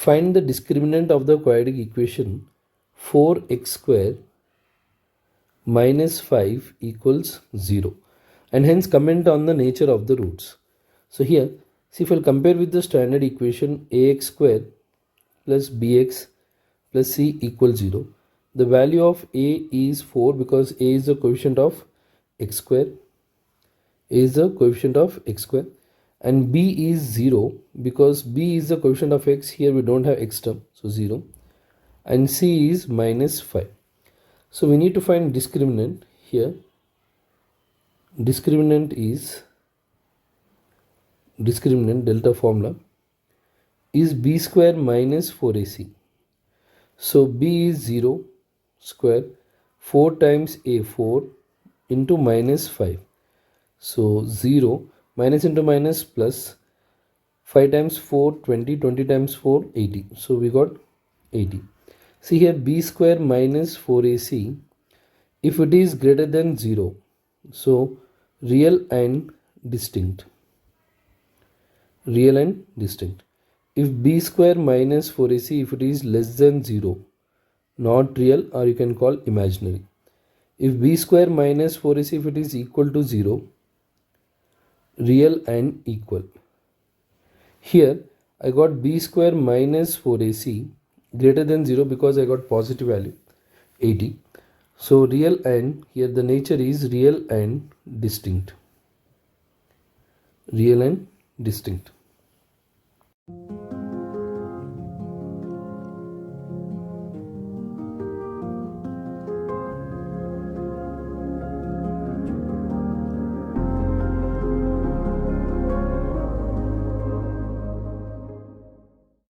Find the discriminant of the quadratic equation 4x square minus 5 equals 0, and hence comment on the nature of the roots. So here, see, if I'll compare with the standard equation ax square plus bx plus c equals 0, the value of a is 4 because a is the coefficient of x square, and b is 0 because b is the coefficient of x. Here we don't have x term, so 0, and c is minus 5. So we need to find discriminant. Here discriminant delta formula is b square minus 4ac. So b is 0 square, 4 times a, 4 into minus 5. So 0 minus into minus plus, 5 times 4 20, 20 times 4 80. So we got 80. See here, b square minus 4ac, if it is greater than 0, so real and distinct. If b square minus 4ac, if it is less than 0, not real, or you can call imaginary. If b square minus 4ac, if it is equal to 0, real and equal. Here I got b square minus 4ac greater than 0 because I got positive value 80. So real and, here the nature is real and distinct.